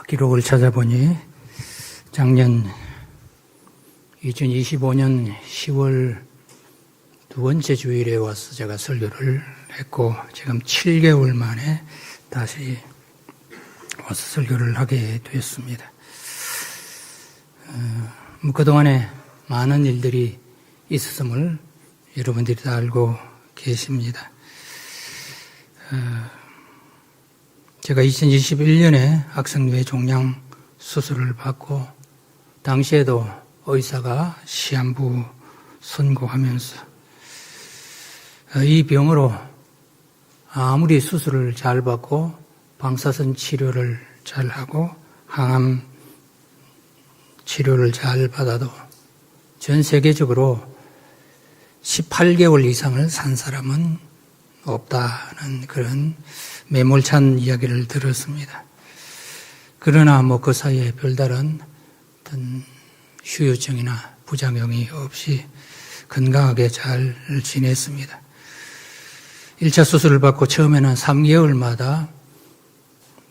기록을 찾아보니 작년 2025년 10월 두 번째 주일에 와서 제가 설교를 했고 지금 7개월 만에 다시 와서 설교를 하게 되었습니다. 그동안에 많은 일들이 있었음을 여러분들이 다 알고 계십니다. 제가 2021년에 악성뇌 종양 수술을 받고 당시에도 의사가 시한부 선고하면서 이 병으로 아무리 수술을 잘 받고 방사선 치료를 잘 하고 항암 치료를 잘 받아도 전 세계적으로 18개월 이상을 산 사람은 없다는 그런 매몰찬 이야기를 들었습니다. 그러나 그 사이에 별다른 어떤 후유증이나 부작용이 없이 건강하게 잘 지냈습니다. 1차 수술을 받고 처음에는 3개월마다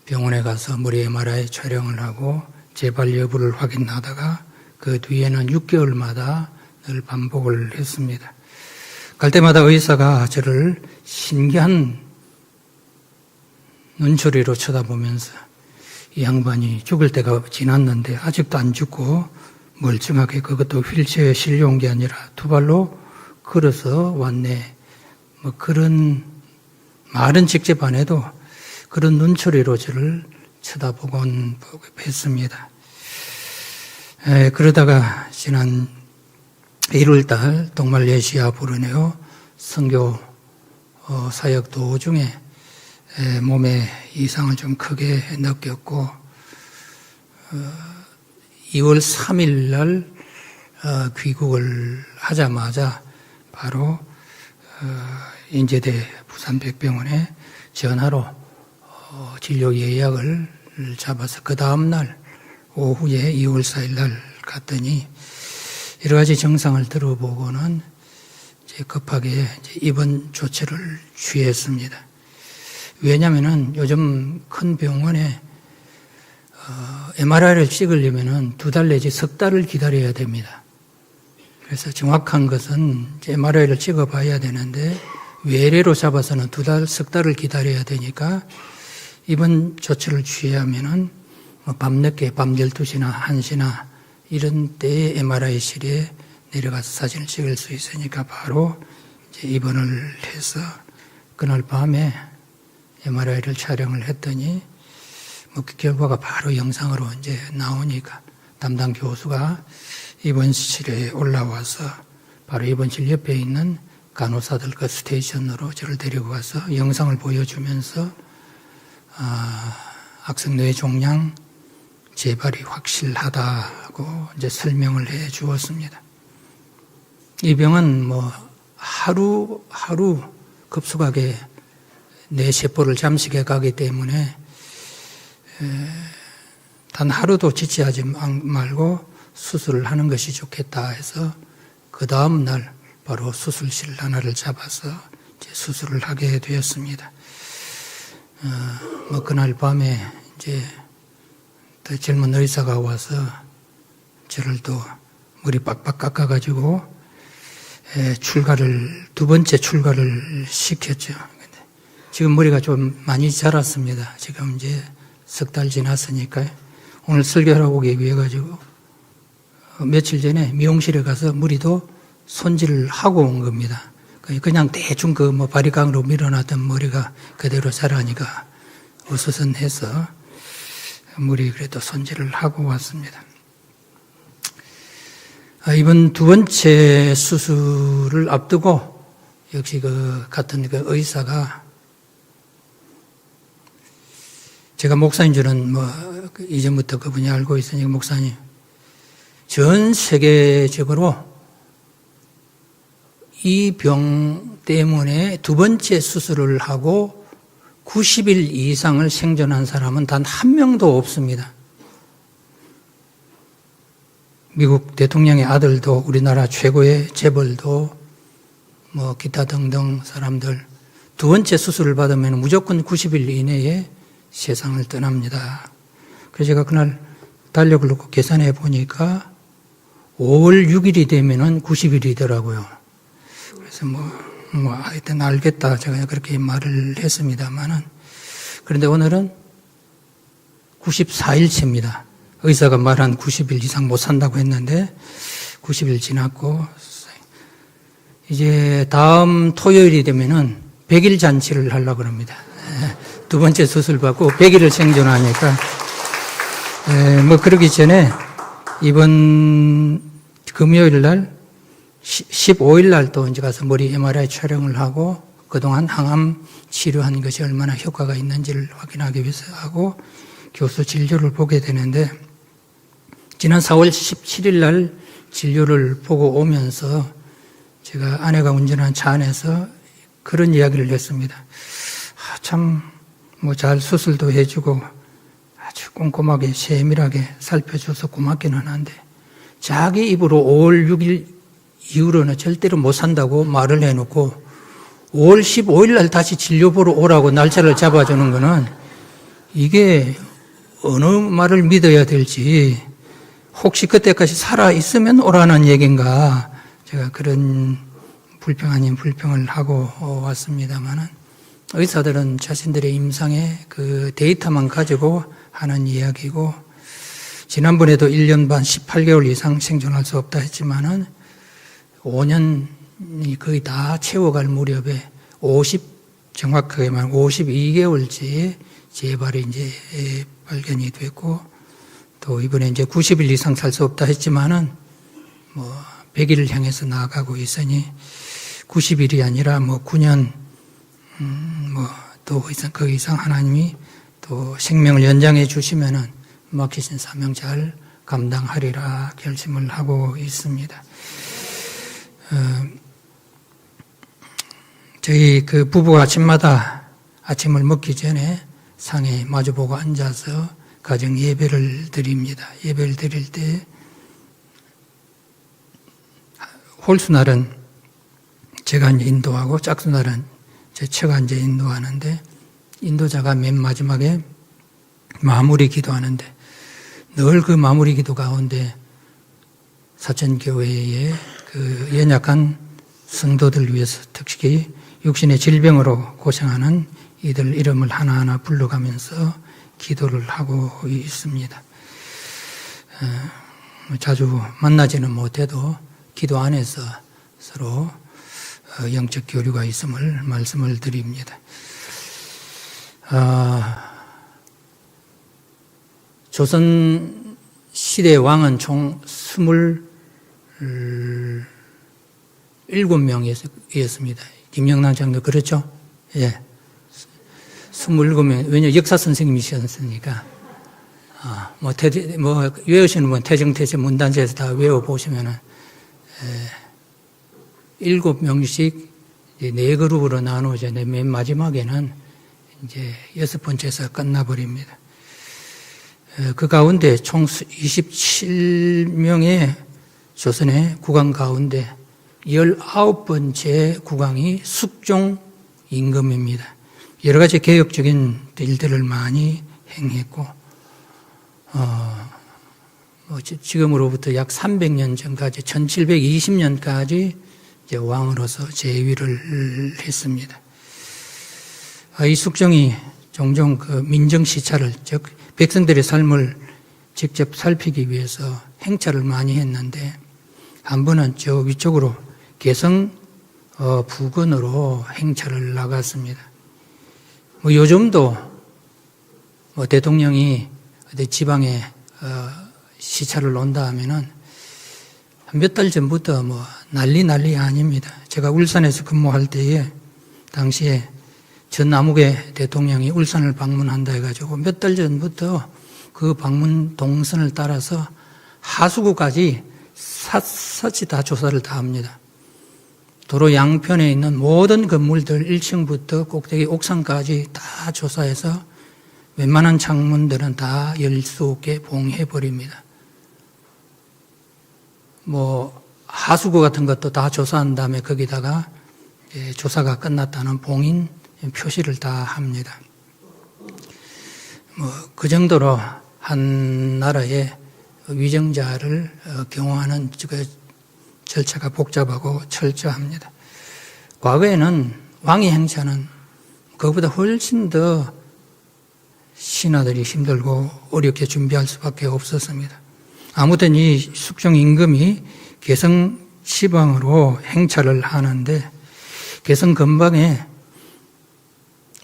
병원에 가서 머리 MRI 촬영을 하고 재발 여부를 확인하다가 그 뒤에는 6개월마다 늘 반복을 했습니다. 갈 때마다 의사가 저를 신기한 눈초리로 쳐다보면서 이 양반이 죽을 때가 지났는데 아직도 안 죽고 멀쩡하게 그것도 휠체어에 실려온 게 아니라 두 발로 걸어서 왔네. 그런 말은 직접 안 해도 그런 눈초리로 저를 쳐다보곤 했습니다. 그러다가 지난 1월달 동말레이시아 브루네오 선교 사역 도중에 몸에 이상을 좀 크게 느꼈고 2월 3일 날 귀국을 하자마자 바로 인제대 부산백병원에 전화로 진료 예약을 잡아서 그 다음날 오후에 2월 4일 날 갔더니 여러 가지 증상을 들어보고는 이제 급하게 입원 조치를 취했습니다. 왜냐하면은 요즘 큰 병원에 MRI를 찍으려면은 2달 내지 석 달을 기다려야 됩니다. 그래서 정확한 것은 MRI를 찍어봐야 되는데 외래로 잡아서는 2달, 석 달을 기다려야 되니까 입원 조치를 취하면은 밤늦게 밤 12시나 1시나 이런 때에 MRI실에 내려가서 사진을 찍을 수 있으니까 바로 이제 입원을 해서 그날 밤에 MRI를 촬영을 했더니 그 결과가 바로 영상으로 이제 나오니까 담당 교수가 입원실에 올라와서 바로 입원실 옆에 있는 간호사들 그 스테이션으로 저를 데리고 가서 영상을 보여주면서 악성뇌 종양 재발이 확실하다고 이제 설명을 해 주었습니다. 이 병은 하루 급속하게 뇌 세포를 잠식해 가기 때문에 단 하루도 지체하지 말고 수술을 하는 것이 좋겠다 해서 그 다음 날 바로 수술실 하나를 잡아서 이제 수술을 하게 되었습니다. 그날 밤에 이제 더 젊은 의사가 와서 저를 또 머리 빡빡 깎아가지고 두 번째 출가를 시켰죠. 지금 머리가 좀 많이 자랐습니다. 지금 이제 석 달 지났으니까 오늘 설교하고 오기 위해 가지고 며칠 전에 미용실에 가서 머리도 손질을 하고 온 겁니다. 그냥 대충 바리깡으로 밀어놨던 머리가 그대로 자라니까 어수선해서 머리 그래도 손질을 하고 왔습니다. 이번 두 번째 수술을 앞두고 역시 같은 의사가 제가 목사인 줄은 이전부터 그분이 알고 있으니까 목사님 전 세계적으로 이 병 때문에 두 번째 수술을 하고 90일 이상을 생존한 사람은 단 한 명도 없습니다. 미국 대통령의 아들도 우리나라 최고의 재벌도 기타 등등 사람들 두 번째 수술을 받으면 무조건 90일 이내에 세상을 떠납니다. 그래서 제가 그날 달력을 놓고 계산해 보니까 5월 6일이 되면은 90일이더라고요. 그래서 하여튼 알겠다. 제가 그렇게 말을 했습니다만은. 그런데 오늘은 94일째입니다. 의사가 말한 90일 이상 못 산다고 했는데 90일 지났고, 이제 다음 토요일이 되면은 100일 잔치를 하려고 합니다. 두 번째 수술 받고 100일을 생존하니까, 그러기 전에 이번 금요일 날 15일 날 또 이제 가서 머리 MRI 촬영을 하고 그동안 항암 치료한 것이 얼마나 효과가 있는지를 확인하기 위해서 하고 교수 진료를 보게 되는데, 지난 4월 17일 날 진료를 보고 오면서 제가 아내가 운전한 차 안에서 그런 이야기를 했습니다. 잘 수술도 해주고 아주 꼼꼼하게 세밀하게 살펴줘서 고맙기는 한데 자기 입으로 5월 6일 이후로는 절대로 못 산다고 말을 해놓고 5월 15일 날 다시 진료 보러 오라고 날짜를 잡아주는 거는 이게 어느 말을 믿어야 될지, 혹시 그때까지 살아있으면 오라는 얘기인가, 제가 그런 불평 아닌 불평을 하고 왔습니다만은, 의사들은 자신들의 임상의 그 데이터만 가지고 하는 이야기고, 지난번에도 1년 반 18개월 이상 생존할 수 없다 했지만은 5년이 거의 다 채워갈 무렵에 정확하게 말하면 52개월째 재발이 이제 발견이 됐고, 또 이번에 이제 90일 이상 살 수 없다 했지만은 100일을 향해서 나아가고 있으니 90일이 아니라 9년, 또 그 이상 하나님이 또 생명을 연장해 주시면은 맡기신 사명 잘 감당하리라 결심을 하고 있습니다. 저희 그 부부가 아침마다 아침을 먹기 전에 상에 마주보고 앉아서 가정 예배를 드립니다. 예배를 드릴 때 홀수날은 제가 이제 인도하고 짝수날은 제 처가 이제 인도하는데, 인도자가 맨 마지막에 마무리 기도하는데 늘 그 마무리 기도 가운데 사천교회의 그 연약한 성도들 위해서, 특히 육신의 질병으로 고생하는 이들 이름을 하나하나 불러가면서 기도를 하고 있습니다. 자주 만나지는 못해도 기도 안에서 서로 영적 교류가 있음을 말씀을 드립니다. 조선 시대 왕은 총 27명이었습니다. 김영란 장도 그렇죠? 예. 27명. 왜냐, 역사 선생님이셨으니까. 외우시는 분, 태정태세 문단지에서 다 외워보시면은, 7명씩 4그룹으로 나누어져, 맨 마지막에는 이제 6번째에서 끝나버립니다. 그 가운데 총 27명의 조선의 국왕 가운데 19번째 국왕이 숙종 임금입니다. 여러 가지 개혁적인 일들을 많이 행했고, 지금으로부터 약 300년 전까지, 1720년까지 이제 왕으로서 재위를 했습니다. 이 숙종이 종종 그 민정시찰을, 즉, 백성들의 삶을 직접 살피기 위해서 행차를 많이 했는데, 한 번은 저 위쪽으로 개성 부근으로 행차를 나갔습니다. 요즘도 대통령이 어디 지방에 시찰을 온다 하면은 몇 달 전부터 난리 아닙니다. 제가 울산에서 근무할 때에 당시에 전 남욱의 대통령이 울산을 방문한다 해가지고 몇 달 전부터 그 방문 동선을 따라서 하수구까지 샅샅이 다 조사를 다 합니다. 도로 양편에 있는 모든 건물들 1층부터 꼭대기 옥상까지 다 조사해서 웬만한 창문들은 다 열 수 없게 봉해버립니다. 하수구 같은 것도 다 조사한 다음에 거기다가 조사가 끝났다는 봉인 표시를 다 합니다. 그 정도로 한 나라의 위정자를 경호하는 그 절차가 복잡하고 철저합니다. 과거에는 왕의 행차는 그것보다 훨씬 더 신하들이 힘들고 어렵게 준비할 수밖에 없었습니다. 아무튼 이 숙종 임금이 개성 지방으로 행차를 하는데 개성 근방에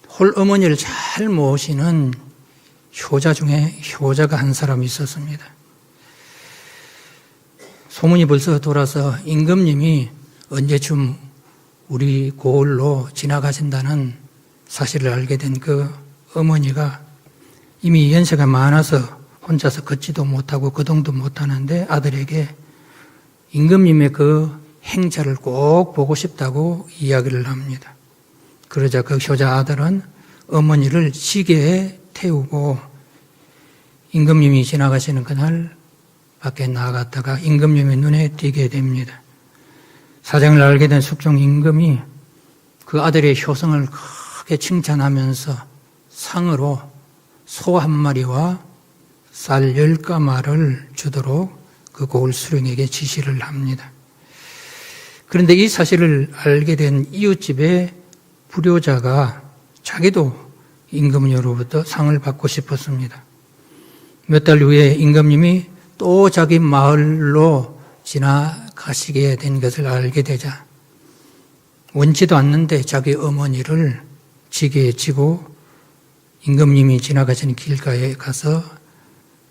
홀 어머니를 잘 모시는 효자 중에 효자가 한 사람이 있었습니다. 소문이 벌써 돌아서 임금님이 언제쯤 우리 고을로 지나가신다는 사실을 알게 된 그 어머니가 이미 연세가 많아서 혼자서 걷지도 못하고 거동도 못하는데 아들에게 임금님의 그 행차를 꼭 보고 싶다고 이야기를 합니다. 그러자 그 효자 아들은 어머니를 지게에 태우고 임금님이 지나가시는 그날 밖에 나갔다가 임금님의 눈에 띄게 됩니다. 사정을 알게 된 숙종 임금이 그 아들의 효성을 크게 칭찬하면서 상으로 소 한 마리와 쌀 10가마를 주도록 그 고을 수령에게 지시를 합니다. 그런데 이 사실을 알게 된 이웃집의 불효자가 자기도 임금님으로부터 상을 받고 싶었습니다. 몇 달 후에 임금님이 또 자기 마을로 지나가시게 된 것을 알게 되자 원치도 않는데 자기 어머니를 지게에 지고 임금님이 지나가시는 길가에 가서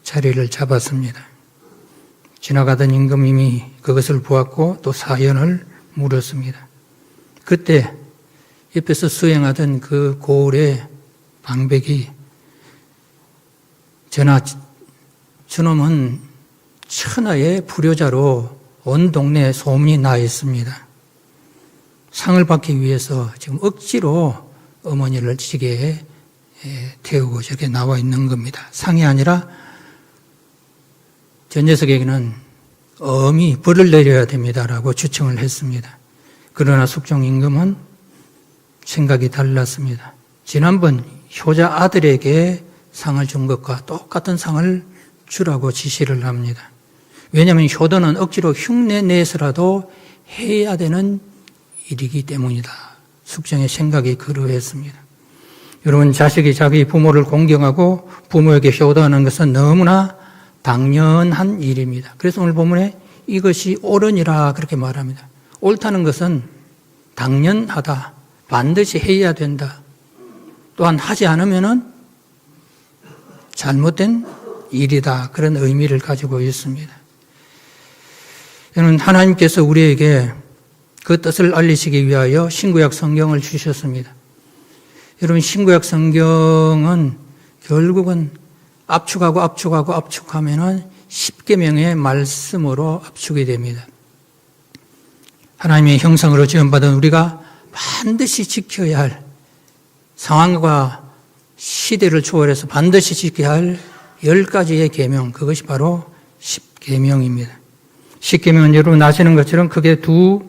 자리를 잡았습니다. 지나가던 임금님이 그것을 보았고 또 사연을 물었습니다. 그때 옆에서 수행하던 그 고을의 방백이 전하, 저놈은 천하의 불효자로 온 동네에 소문이 나 있습니다. 상을 받기 위해서 지금 억지로 어머니를 지게에 태우고 저렇게 나와 있는 겁니다. 상이 아니라 전 녀석에게는 엄히 벌을 내려야 됩니다라고 주청을 했습니다. 그러나 숙종 임금은 생각이 달랐습니다. 지난번 효자 아들에게 상을 준 것과 똑같은 상을 주라고 지시를 합니다. 왜냐하면 효도는 억지로 흉내 내서라도 해야 되는 일이기 때문이다. 숙종의 생각이 그러했습니다. 여러분, 자식이 자기 부모를 공경하고 부모에게 효도하는 것은 너무나 당연한 일입니다. 그래서 오늘 본문에 이것이 옳으니라 그렇게 말합니다. 옳다는 것은 당연하다. 반드시 해야 된다. 또한 하지 않으면은 잘못된 일이다. 그런 의미를 가지고 있습니다. 여러분, 하나님께서 우리에게 그 뜻을 알리시기 위하여 신구약 성경을 주셨습니다. 여러분, 신구약 성경은 결국은 압축하면은 10계명의 말씀으로 압축이 됩니다. 하나님의 형상으로 지음받은 우리가 반드시 지켜야 할 상황과 시대를 초월해서 반드시 지켜야 할 10가지의 계명, 그것이 바로 10계명입니다. 10계명은 여러분 아시는 것처럼 크게 두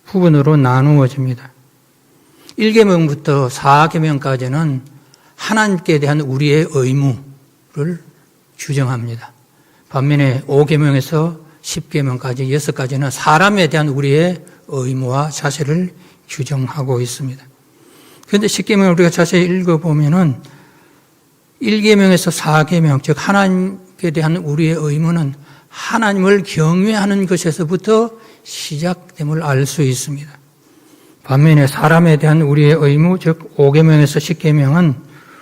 부분으로 나누어집니다. 1계명부터 4계명까지는 하나님께 대한 우리의 의무를 규정합니다. 반면에 5계명에서 10계명까지 6가지는 사람에 대한 우리의 의무와 자세를 규정하고 있습니다. 그런데 10계명을 우리가 자세히 읽어보면은 1계명에서 4계명, 즉 하나님께 대한 우리의 의무는 하나님을 경외하는 것에서부터 시작됨을 알 수 있습니다. 반면에 사람에 대한 우리의 의무, 즉 5계명에서 10계명은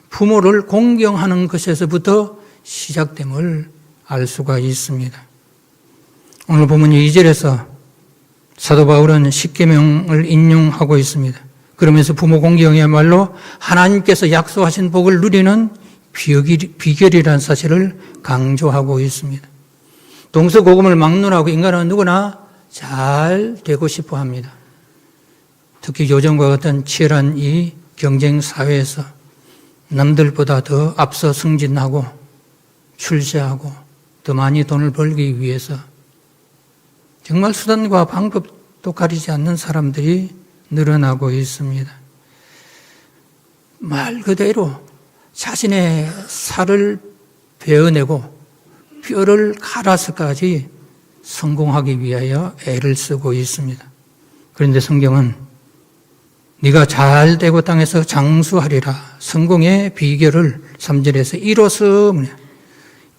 부모를 공경하는 것에서부터 시작됨을 알 수가 있습니다. 오늘 보면 2절에서 사도 바울은 10계명을 인용하고 있습니다. 그러면서 부모 공경이야말로 하나님께서 약속하신 복을 누리는 비결이라는 사실을 강조하고 있습니다. 동서고금을 막론하고 인간은 누구나 잘 되고 싶어 합니다. 특히 요즘과 같은 치열한 이 경쟁 사회에서 남들보다 더 앞서 승진하고 출세하고 더 많이 돈을 벌기 위해서 정말 수단과 방법도 가리지 않는 사람들이 늘어나고 있습니다. 말 그대로 자신의 살을 베어내고 뼈를 갈아서까지 성공하기 위하여 애를 쓰고 있습니다. 그런데 성경은 네가 잘 되고 땅에서 장수하리라. 성공의 비결을 3절에서 이로써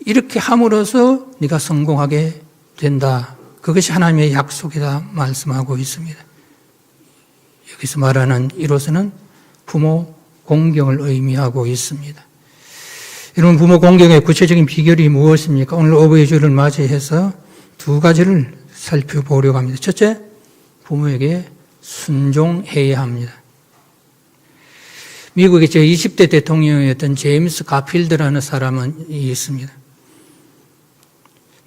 이렇게 함으로써 네가 성공하게 된다. 그것이 하나님의 약속이다 말씀하고 있습니다. 여기서 말하는 이로서는 부모 공경을 의미하고 있습니다. 여러분, 부모 공경의 구체적인 비결이 무엇입니까? 오늘 어버이 주를 맞이해서 두 가지를 살펴보려고 합니다. 첫째, 부모에게 순종해야 합니다. 미국의 제20대 대통령이었던 제임스 가필드라는 사람은 있습니다.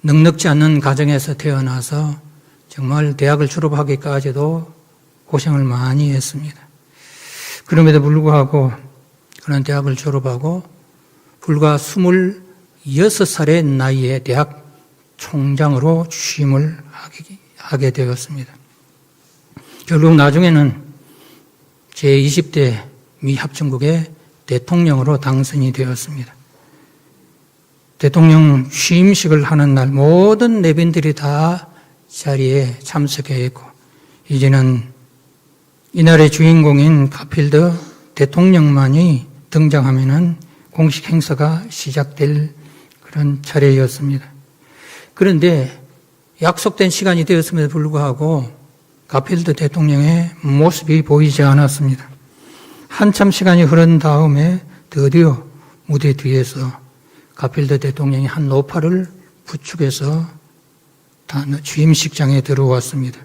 넉넉지 않는 가정에서 태어나서 정말 대학을 졸업하기까지도 고생을 많이 했습니다. 그럼에도 불구하고 그는 대학을 졸업하고 불과 26살의 나이에 대학 총장으로 취임을 하게 되었습니다. 결국 나중에는 제20대 미 합중국의 대통령으로 당선이 되었습니다. 대통령 취임식을 하는 날 모든 내빈들이 다 자리에 참석해 있고 이제는 이날의 주인공인 가필드 대통령만이 등장하면은 공식 행사가 시작될 그런 차례였습니다. 그런데 약속된 시간이 되었음에도 불구하고 가필드 대통령의 모습이 보이지 않았습니다. 한참 시간이 흐른 다음에 드디어 무대 뒤에서 가필드 대통령이 한 노파를 부축해서 취임식장에 들어왔습니다.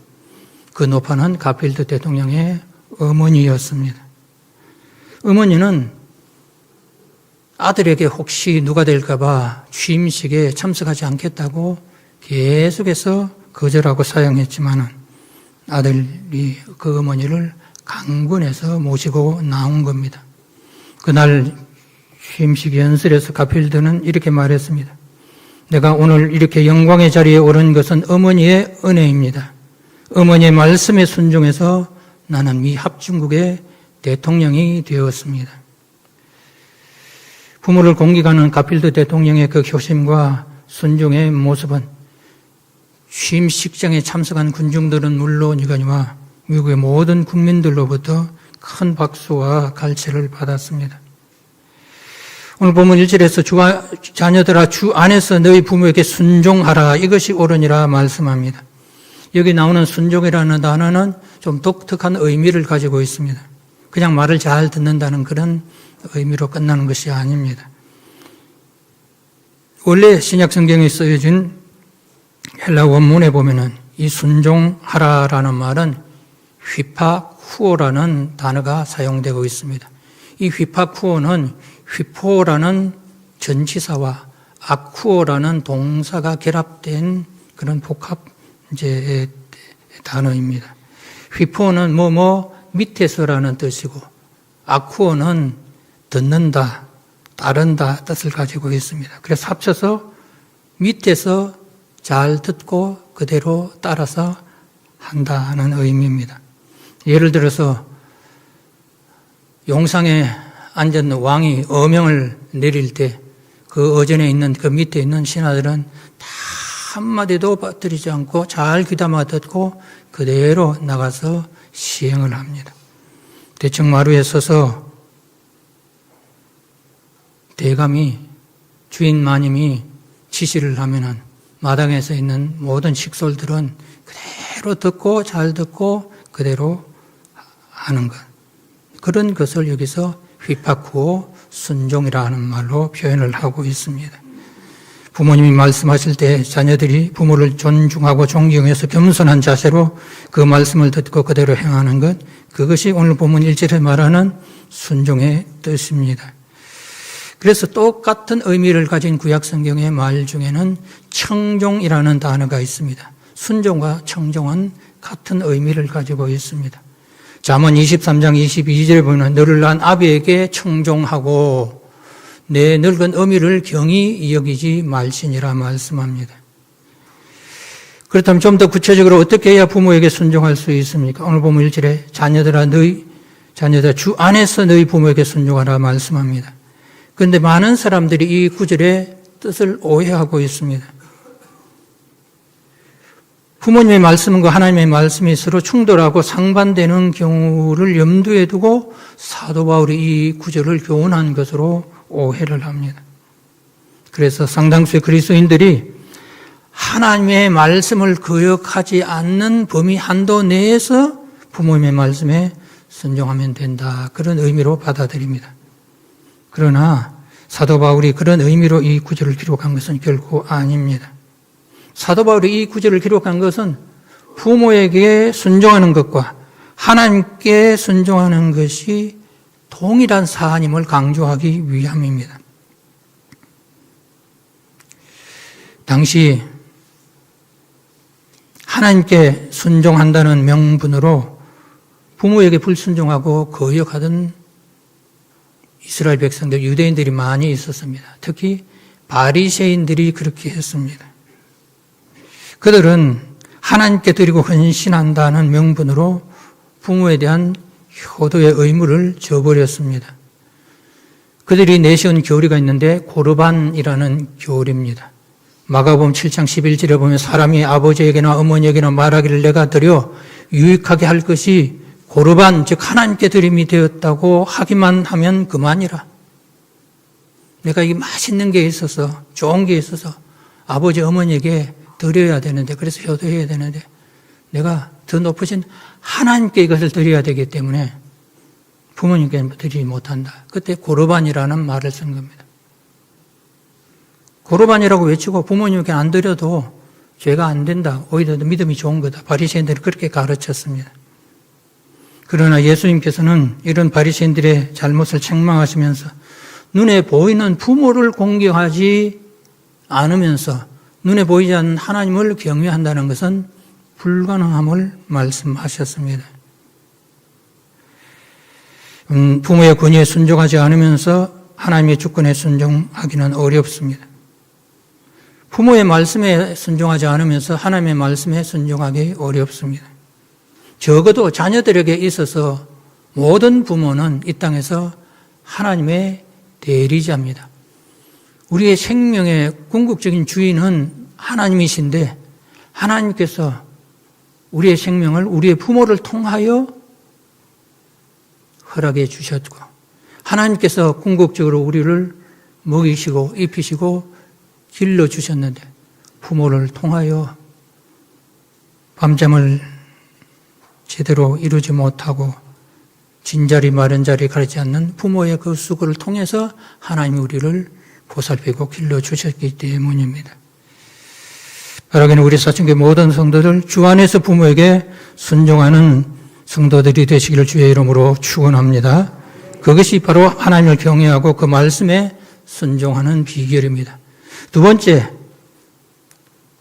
그 노파는 가필드 대통령의 어머니였습니다. 어머니는 아들에게 혹시 누가 될까봐 취임식에 참석하지 않겠다고 계속해서 거절하고 사양했지만 아들이 그 어머니를 강권해서 모시고 나온 겁니다. 그날 취임식 연설에서 가필드는 이렇게 말했습니다. 내가 오늘 이렇게 영광의 자리에 오른 것은 어머니의 은혜입니다. 어머니의 말씀에 순종해서 나는 미 합중국의 대통령이 되었습니다. 부모를 공경하는 가필드 대통령의 그 효심과 순종의 모습은 취임식장에 참석한 군중들은 물론이거니와 미국의 모든 국민들로부터 큰 박수와 갈채를 받았습니다. 오늘 보면 1절에서 자녀들아 주 안에서 너희 부모에게 순종하라 이것이 옳으니라 말씀합니다. 여기 나오는 순종이라는 단어는 좀 독특한 의미를 가지고 있습니다. 그냥 말을 잘 듣는다는 그런 의미로 끝나는 것이 아닙니다. 원래 신약 성경에 쓰여진 헬라 원문에 보면은 이 순종하라라는 말은 휘파쿠오라는 단어가 사용되고 있습니다. 이 휘파쿠오는 휘포라는 전치사와 아쿠오라는 동사가 결합된 그런 복합 단어입니다. 휘포는 밑에서라는 뜻이고 아쿠오는 듣는다, 따른다 뜻을 가지고 있습니다. 그래서 합쳐서 밑에서 잘 듣고 그대로 따라서 한다는 의미입니다. 예를 들어서 용상에 앉은 왕이 어명을 내릴 때 그 어전에 있는 그 밑에 있는 신하들은 다 한마디도 빠뜨리지 않고 잘 귀담아 듣고 그대로 나가서 시행을 합니다. 대청 마루에 서서 대감이 주인 마님이 지시를 하면은 마당에서 있는 모든 식솔들은 그대로 듣고 잘 듣고 그대로 하는 것. 그런 것을 여기서 휘파쿠오 순종이라는 말로 표현을 하고 있습니다. 부모님이 말씀하실 때 자녀들이 부모를 존중하고 존경해서 겸손한 자세로 그 말씀을 듣고 그대로 행하는 것, 그것이 오늘 본문 1절에 말하는 순종의 뜻입니다. 그래서 똑같은 의미를 가진 구약성경의 말 중에는 청종이라는 단어가 있습니다. 순종과 청종은 같은 의미를 가지고 있습니다. 잠언 23장 22절에 보면 너를 낳은 아비에게 청종하고 내 늙은 어미를 경히 여기지 말지니라 말씀합니다. 그렇다면 좀 더 구체적으로 어떻게 해야 부모에게 순종할 수 있습니까? 오늘 보면 1절에 자녀들아 주 안에서 너희 부모에게 순종하라 말씀합니다. 그런데 많은 사람들이 이 구절에 뜻을 오해하고 있습니다. 부모님의 말씀과 하나님의 말씀이 서로 충돌하고 상반되는 경우를 염두에 두고 사도 바울이 이 구절을 교훈한 것으로 오해를 합니다. 그래서 상당수의 그리스도인들이 하나님의 말씀을 거역하지 않는 범위 한도 내에서 부모님의 말씀에 순종하면 된다. 그런 의미로 받아들입니다. 그러나 사도 바울이 그런 의미로 이 구절을 기록한 것은 결코 아닙니다. 사도 바울이 이 구절을 기록한 것은 부모에게 순종하는 것과 하나님께 순종하는 것이 동일한 사안임을 강조하기 위함입니다. 당시 하나님께 순종한다는 명분으로 부모에게 불순종하고 거역하던 이스라엘 백성들, 유대인들이 많이 있었습니다. 특히 바리새인들이 그렇게 했습니다. 그들은 하나님께 드리고 헌신한다는 명분으로 부모에 대한 효도의 의무를 저버렸습니다. 그들이 내세운 교리가 있는데 고르반이라는 교리입니다. 마가복음 7장 11절에 보면 사람이 아버지에게나 어머니에게나 말하기를 내가 드려 유익하게 할 것이 고르반, 즉 하나님께 드림이 되었다고 하기만 하면 그만이라. 내가 이 맛있는 게 있어서, 좋은 게 있어서 아버지, 어머니에게 드려야 되는데, 그래서 효도해야 되는데 내가 더 높으신 하나님께 이것을 드려야 되기 때문에 부모님께 드리지 못한다. 그때 고르반이라는 말을 쓴 겁니다. 고르반이라고 외치고 부모님께 안 드려도 죄가 안 된다. 오히려 믿음이 좋은 거다. 바리새인들이 그렇게 가르쳤습니다. 그러나 예수님께서는 이런 바리새인들의 잘못을 책망하시면서 눈에 보이는 부모를 공경하지 않으면서 눈에 보이지 않는 하나님을 경외한다는 것은 불가능함을 말씀하셨습니다. 부모의 권위에 순종하지 않으면서 하나님의 주권에 순종하기는 어렵습니다. 부모의 말씀에 순종하지 않으면서 하나님의 말씀에 순종하기 어렵습니다. 적어도 자녀들에게 있어서 모든 부모는 이 땅에서 하나님의 대리자입니다. 우리의 생명의 궁극적인 주인은 하나님이신데 하나님께서 우리의 생명을 우리의 부모를 통하여 허락해 주셨고 하나님께서 궁극적으로 우리를 먹이시고 입히시고 길러주셨는데 부모를 통하여 밤잠을 제대로 이루지 못하고 진자리 마른자리 가리지 않는 부모의 그 수고를 통해서 하나님이 우리를 보살피고 길러주셨기 때문입니다. 바라기는 우리 사천교회 모든 성도들 주 안에서 부모에게 순종하는 성도들이 되시기를 주의 이름으로 축원합니다. 그것이 바로 하나님을 경외하고 그 말씀에 순종하는 비결입니다. 두 번째,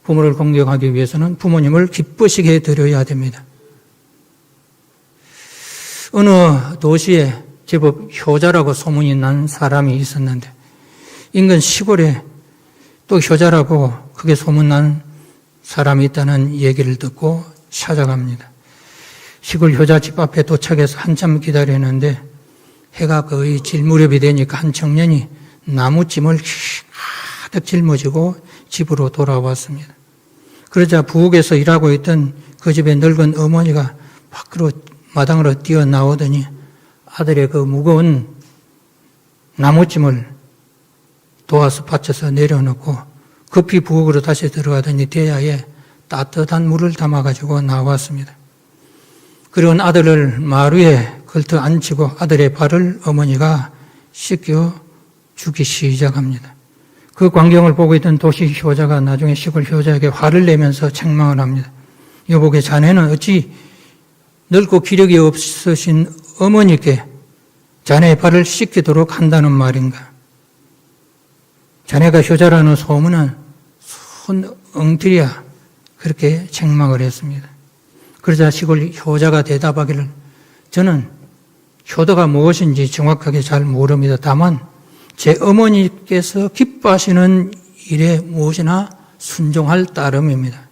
부모를 공경하기 위해서는 부모님을 기쁘시게 드려야 됩니다. 어느 도시에 제법 효자라고 소문이 난 사람이 있었는데 인근 시골에 또 효자라고 크게 소문난 사람이 있다는 얘기를 듣고 찾아갑니다. 시골 효자 집 앞에 도착해서 한참 기다리는데 해가 거의 질 무렵이 되니까 한 청년이 나무찜을 가득 짊어지고 집으로 돌아왔습니다. 그러자 부엌에서 일하고 있던 그 집의 늙은 어머니가 밖으로 마당으로 뛰어나오더니 아들의 그 무거운 나무찜을 도와서 받쳐서 내려놓고 급히 부엌으로 다시 들어가더니 대야에 따뜻한 물을 담아가지고 나왔습니다. 그런 아들을 마루에 걸터 앉히고 아들의 발을 어머니가 씻겨 주기 시작합니다. 그 광경을 보고 있던 도시 효자가 나중에 시골 효자에게 화를 내면서 책망을 합니다. 여보게 자네는 어찌 늙고 기력이 없으신 어머니께 자네의 발을 씻기도록 한다는 말인가? 자네가 효자라는 소문은 손 엉터리야. 그렇게 책망을 했습니다. 그러자 시골 효자가 대답하기를 저는 효도가 무엇인지 정확하게 잘 모릅니다. 다만 제 어머니께서 기뻐하시는 일에 무엇이나 순종할 따름입니다.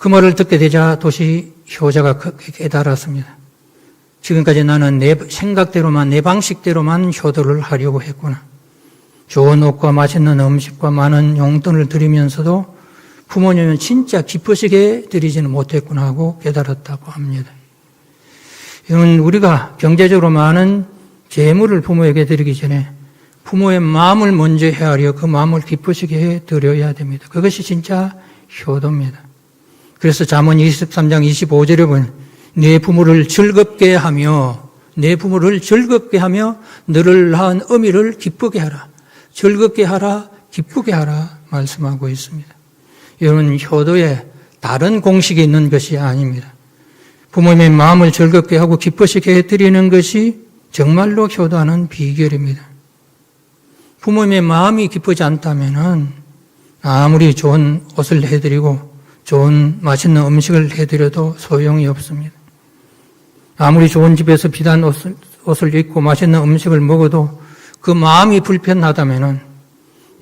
그 말을 듣게 되자 도시 효자가 크게 깨달았습니다. 지금까지 나는 내 생각대로만 내 방식대로만 효도를 하려고 했구나. 좋은 옷과 맛있는 음식과 많은 용돈을 드리면서도 부모님은 진짜 기쁘시게 드리지는 못했구나 하고 깨달았다고 합니다. 이건 우리가 경제적으로 많은 재물을 부모에게 드리기 전에 부모의 마음을 먼저 헤아려 그 마음을 기쁘시게 해 드려야 됩니다. 그것이 진짜 효도입니다. 그래서 잠언 23장 25절에 보면 내 부모를 즐겁게 하며 너를 낳은 어미를 기쁘게 하라. 즐겁게 하라, 기쁘게 하라 말씀하고 있습니다. 여러분, 효도에 다른 공식이 있는 것이 아닙니다. 부모님의 마음을 즐겁게 하고 기쁘시게 해드리는 것이 정말로 효도하는 비결입니다. 부모님의 마음이 기쁘지 않다면 아무리 좋은 옷을 해드리고 좋은 맛있는 음식을 해드려도 소용이 없습니다. 아무리 좋은 집에서 비싼 옷을 입고 맛있는 음식을 먹어도 그 마음이 불편하다면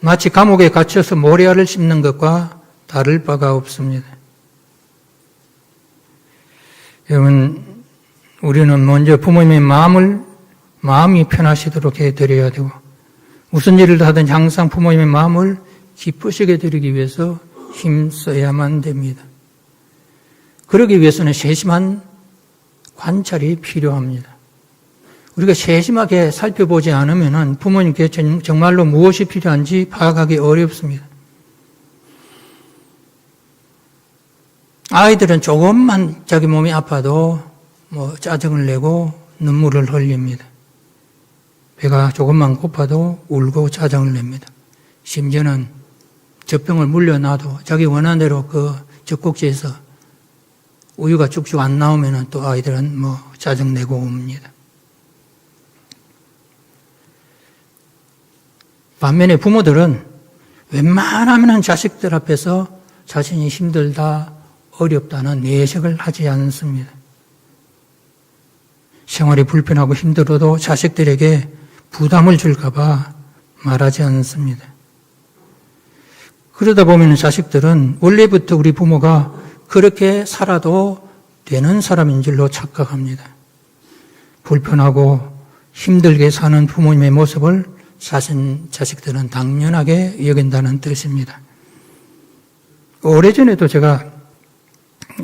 마치 감옥에 갇혀서 모래알을 씹는 것과 다를 바가 없습니다. 여러분, 우리는 먼저 부모님의 마음이 편하시도록 해드려야 되고 무슨 일을 하든 항상 부모님의 마음을 기쁘시게 드리기 위해서 힘써야만 됩니다. 그러기 위해서는 세심한 관찰이 필요합니다. 우리가 세심하게 살펴보지 않으면 부모님께 정말로 무엇이 필요한지 파악하기 어렵습니다. 아이들은 조금만 자기 몸이 아파도 짜증을 내고 눈물을 흘립니다. 배가 조금만 고파도 울고 짜증을 냅니다. 심지어는 젖병을 물려놔도 자기 원하는 대로 그 젖꼭지에서 우유가 쭉쭉 안 나오면 또 아이들은 짜증내고 옵니다. 반면에 부모들은 웬만하면 자식들 앞에서 자신이 힘들다, 어렵다는 내색을 하지 않습니다. 생활이 불편하고 힘들어도 자식들에게 부담을 줄까봐 말하지 않습니다. 그러다 보면 자식들은 원래부터 우리 부모가 그렇게 살아도 되는 사람인 줄로 착각합니다. 불편하고 힘들게 사는 부모님의 모습을 자식들은 당연하게 여긴다는 뜻입니다. 오래전에도 제가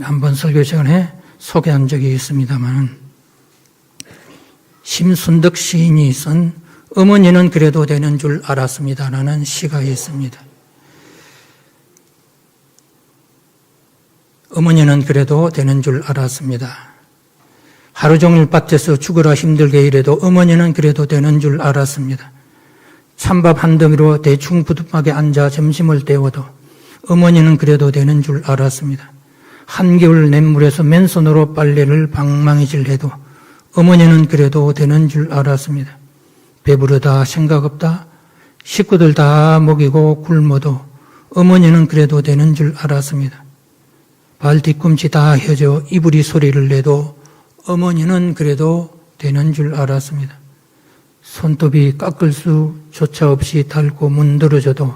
한번 설교 시간에 소개한 적이 있습니다만 심순덕 시인이 쓴 어머니는 그래도 되는 줄 알았습니다라는 시가 있습니다. 어머니는 그래도 되는 줄 알았습니다. 하루 종일 밭에서 죽으라 힘들게 일해도 어머니는 그래도 되는 줄 알았습니다. 찬밥 한 덩이로 대충 부뚜막에 앉아 점심을 때워도 어머니는 그래도 되는 줄 알았습니다. 한겨울 냇물에서 맨손으로 빨래를 방망이질해도 어머니는 그래도 되는 줄 알았습니다. 배부르다 생각 없다 식구들 다 먹이고 굶어도 어머니는 그래도 되는 줄 알았습니다. 발 뒤꿈치 다 혀져 이불이 소리를 내도 어머니는 그래도 되는 줄 알았습니다. 손톱이 깎을 수조차 없이 닳고 문드러져도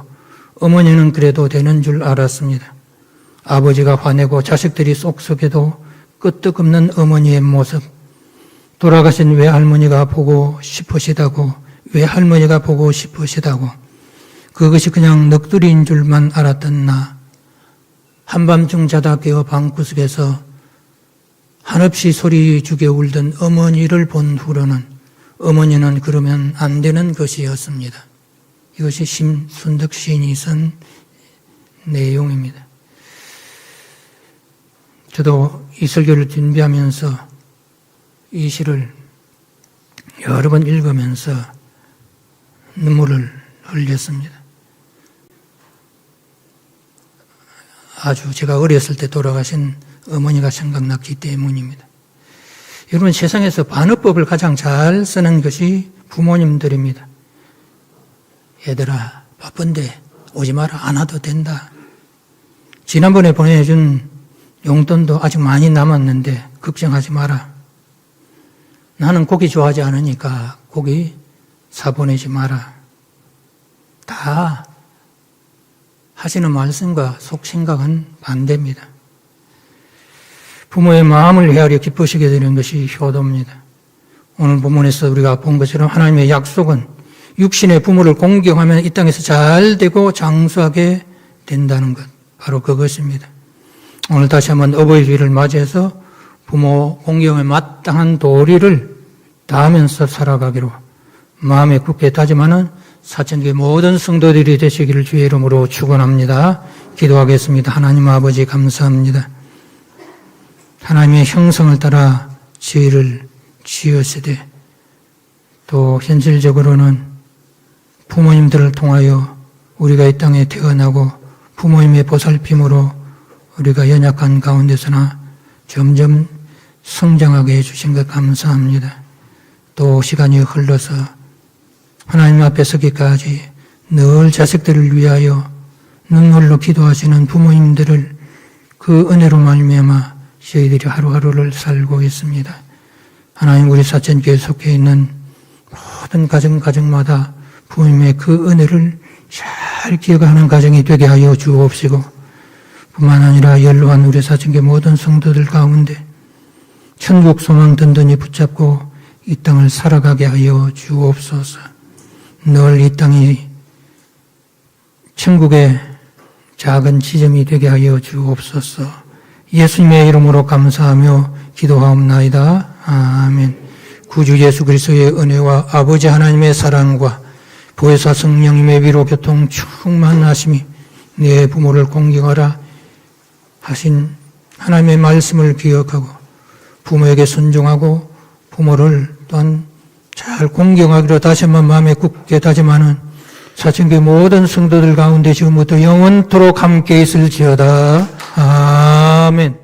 어머니는 그래도 되는 줄 알았습니다. 아버지가 화내고 자식들이 쏙쏙해도 끄떡없는 어머니의 모습, 돌아가신 외할머니가 보고 싶으시다고, 외할머니가 보고 싶으시다고, 그것이 그냥 넋두리인 줄만 알았던 나, 한밤중 자다 깨어 방구석에서 한없이 소리 죽여 울던 어머니를 본 후로는 어머니는 그러면 안 되는 것이었습니다. 이것이 심순덕 시인이 쓴 내용입니다. 저도 이 설교를 준비하면서 이 시를 여러 번 읽으면서 눈물을 흘렸습니다. 아주 제가 어렸을 때 돌아가신 어머니가 생각났기 때문입니다. 여러분, 세상에서 반어법을 가장 잘 쓰는 것이 부모님들입니다. 얘들아, 바쁜데 오지 마라. 안 와도 된다. 지난번에 보내준 용돈도 아직 많이 남았는데 걱정하지 마라. 나는 고기 좋아하지 않으니까 고기 사보내지 마라. 다 하시는 말씀과 속생각은 반대입니다. 부모의 마음을 헤아려 기쁘시게 되는 것이 효도입니다. 오늘 본문에서 우리가 본 것처럼 하나님의 약속은 육신의 부모를 공경하면 이 땅에서 잘 되고 장수하게 된다는 것. 바로 그것입니다. 오늘 다시 한번 어버이주의를 맞이해서 부모 공경에 마땅한 도리를 다하면서 살아가기로 마음에 굳게 다짐하는 사천교회 모든 성도들이 되시기를 주의 이름으로 축원합니다. 기도하겠습니다. 하나님 아버지 감사합니다. 하나님의 형성을 따라 죄를 지었으되 또 현실적으로는 부모님들을 통하여 우리가 이 땅에 태어나고 부모님의 보살핌으로 우리가 연약한 가운데서나 점점 성장하게 해주신 것 감사합니다. 또 시간이 흘러서 하나님 앞에 서기까지 늘 자식들을 위하여 눈물로 기도하시는 부모님들을 그 은혜로 말미암아 저희들이 하루하루를 살고 있습니다. 하나님 우리 사천교회에 속해 있는 모든 가정마다 부모님의 그 은혜를 잘 기억하는 가정이 되게 하여 주옵시고 뿐만 아니라 연로한 우리 사천교회 모든 성도들 가운데 천국 소망 든든히 붙잡고 이 땅을 살아가게 하여 주옵소서. 늘 이 땅이 천국의 작은 지점이 되게 하여 주옵소서. 예수님의 이름으로 감사하며 기도하옵나이다. 아멘. 구주 예수 그리스도의 은혜와 아버지 하나님의 사랑과 보혜사 성령님의 위로 교통 충만하심이 내 부모를 공경하라 하신 하나님의 말씀을 기억하고 부모에게 순종하고 부모를 또한 잘 공경하기로 다시 한번 마음에 굳게 다짐하는 사천교회 모든 성도들 가운데 지금부터 영원토록 함께 있을지어다. 아멘.